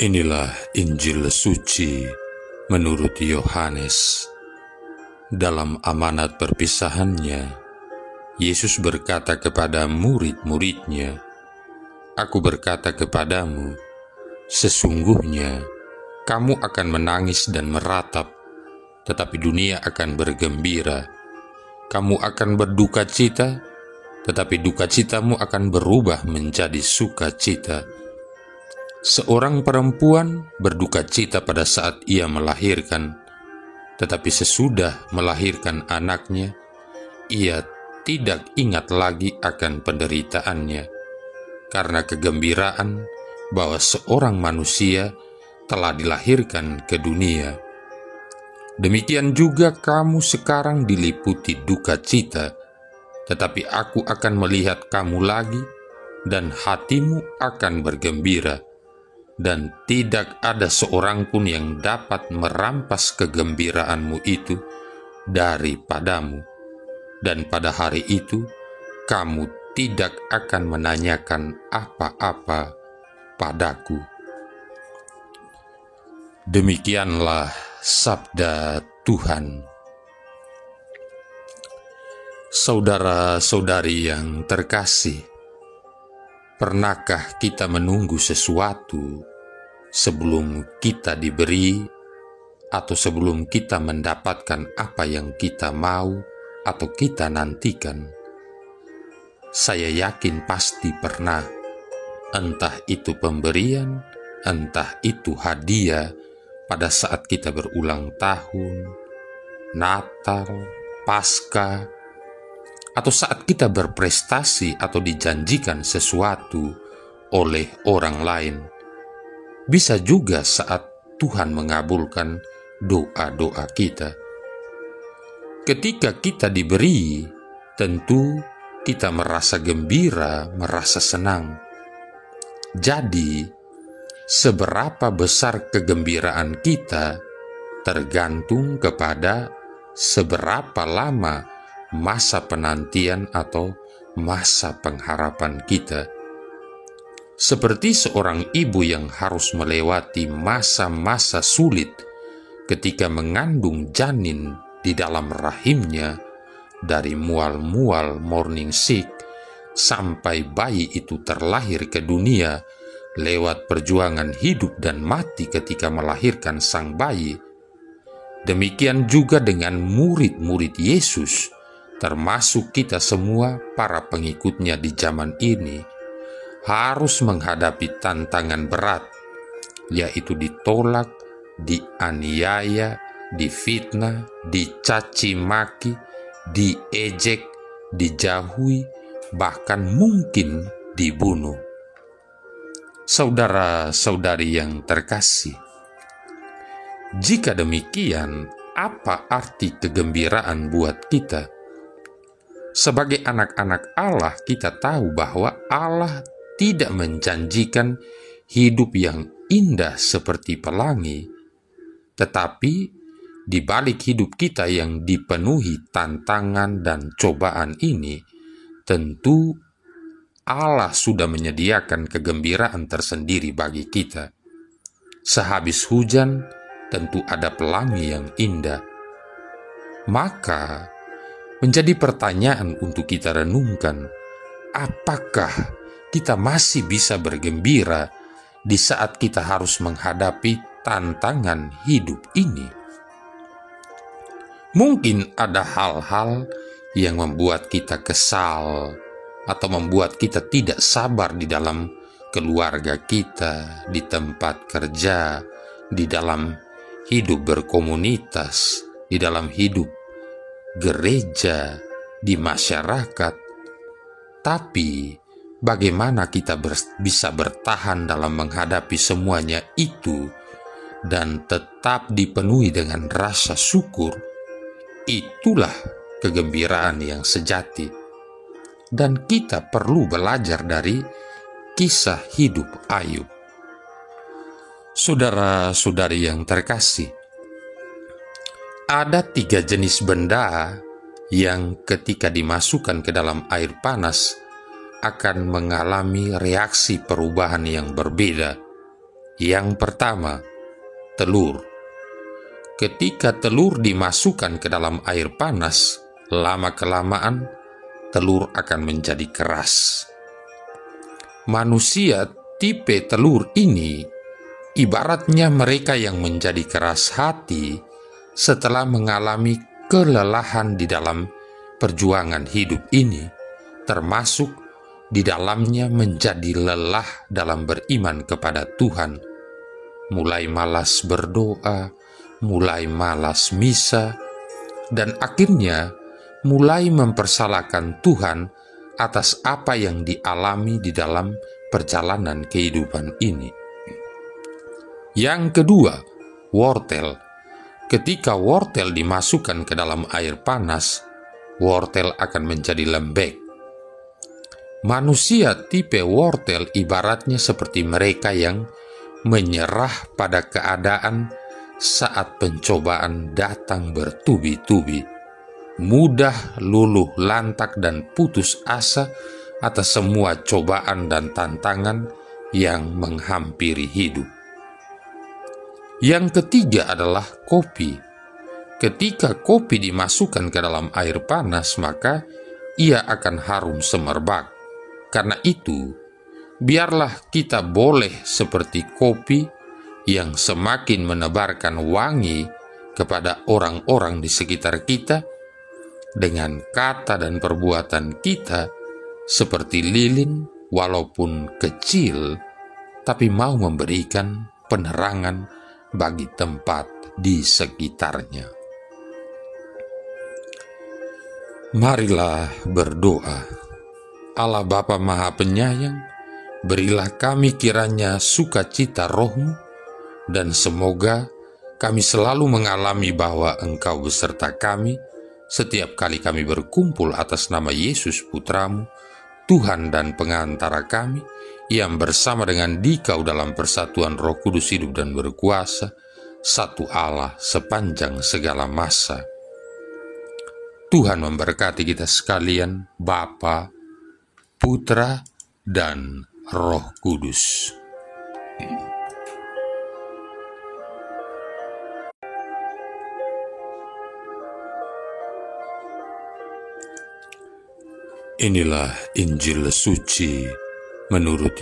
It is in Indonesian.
Inilah Injil suci menurut Yohanes. Dalam amanat perpisahannya, Yesus berkata kepada murid-muridnya, "Aku berkata kepadamu, sesungguhnya kamu akan menangis dan meratap, tetapi dunia akan bergembira. Kamu akan berduka cita, tetapi duka citamu akan berubah menjadi sukacita." Seorang perempuan berduka cita pada saat ia melahirkan, tetapi sesudah melahirkan anaknya, ia tidak ingat lagi akan penderitaannya, karena kegembiraan bahwa seorang manusia telah dilahirkan ke dunia. Demikian juga kamu sekarang diliputi duka cita, tetapi aku akan melihat kamu lagi, dan hatimu akan bergembira. Dan tidak ada seorang pun yang dapat merampas kegembiraanmu itu daripadamu. Dan pada hari itu, kamu tidak akan menanyakan apa-apa padaku. Demikianlah sabda Tuhan. Saudara-saudari yang terkasih, pernahkah kita menunggu sesuatu sebelum kita diberi, atau sebelum kita mendapatkan apa yang kita mau atau kita nantikan? Saya yakin pasti pernah, entah itu pemberian, entah itu hadiah pada saat kita berulang tahun, Natal, Paskah, atau saat kita berprestasi atau dijanjikan sesuatu oleh orang lain. Bisa juga saat Tuhan mengabulkan doa-doa kita. Ketika kita diberi, tentu kita merasa gembira, merasa senang. Jadi, seberapa besar kegembiraan kita tergantung kepada seberapa lama masa penantian atau masa pengharapan kita. Seperti seorang ibu yang harus melewati masa-masa sulit ketika mengandung janin di dalam rahimnya, dari mual-mual morning sick sampai bayi itu terlahir ke dunia lewat perjuangan hidup dan mati ketika melahirkan sang bayi. Demikian juga dengan murid-murid Yesus, termasuk kita semua para pengikutnya di zaman ini, harus menghadapi tantangan berat, yaitu ditolak, dianiaya, difitnah, dicaci maki, diejek, dijauhi, bahkan mungkin dibunuh. Saudara-saudari yang terkasih, jika demikian, apa arti kegembiraan buat kita? Sebagai anak-anak Allah, kita tahu bahwa Allah tidak menjanjikan hidup yang indah seperti pelangi, tetapi di balik hidup kita yang dipenuhi tantangan dan cobaan ini, tentu Allah sudah menyediakan kegembiraan tersendiri bagi kita. Sehabis hujan, tentu ada pelangi yang indah. Maka, menjadi pertanyaan untuk kita renungkan, apakah kita masih bisa bergembira di saat kita harus menghadapi tantangan hidup ini? Mungkin ada hal-hal yang membuat kita kesal atau membuat kita tidak sabar di dalam keluarga kita, di tempat kerja, di dalam hidup berkomunitas, di dalam hidup gereja, di masyarakat. Tapi bagaimana kita bisa bertahan dalam menghadapi semuanya itu dan tetap dipenuhi dengan rasa syukur? Itulah kegembiraan yang sejati. Dan kita perlu belajar dari kisah hidup Ayub. Saudara-saudari yang terkasih, ada 3 jenis benda yang ketika dimasukkan ke dalam air panas akan mengalami reaksi perubahan yang berbeda. Yang pertama, telur. Ketika telur dimasukkan ke dalam air panas, lama-kelamaan telur akan menjadi keras. Manusia tipe telur ini ibaratnya mereka yang menjadi keras hati setelah mengalami kelelahan di dalam perjuangan hidup ini, termasuk di dalamnya menjadi lelah dalam beriman kepada Tuhan, mulai malas berdoa, mulai malas misa, dan akhirnya mulai mempersalahkan Tuhan atas apa yang dialami di dalam perjalanan kehidupan ini. Yang kedua, wortel. Ketika wortel dimasukkan ke dalam air panas, wortel akan menjadi lembek. Manusia tipe wortel ibaratnya seperti mereka yang menyerah pada keadaan saat pencobaan datang bertubi-tubi, mudah luluh lantak dan putus asa atas semua cobaan dan tantangan yang menghampiri hidup. Yang ketiga adalah kopi. Ketika kopi dimasukkan ke dalam air panas, maka ia akan harum semerbak. Karena itu, biarlah kita boleh seperti kopi yang semakin menebarkan wangi kepada orang-orang di sekitar kita, dengan kata dan perbuatan kita seperti lilin walaupun kecil, tapi mau memberikan penerangan bagi tempat di sekitarnya. Marilah berdoa. Allah Bapa Maha Penyayang, berilah kami kiranya sukacita roh-Mu, dan semoga kami selalu mengalami bahwa Engkau beserta kami setiap kali kami berkumpul atas nama Yesus Putra-Mu, Tuhan dan pengantara kami, yang bersama dengan Dikau dalam persatuan Roh Kudus hidup dan berkuasa, satu Allah sepanjang segala masa. Tuhan memberkati kita sekalian, Bapa, Putra, dan Roh Kudus. Inilah Injil suci menurut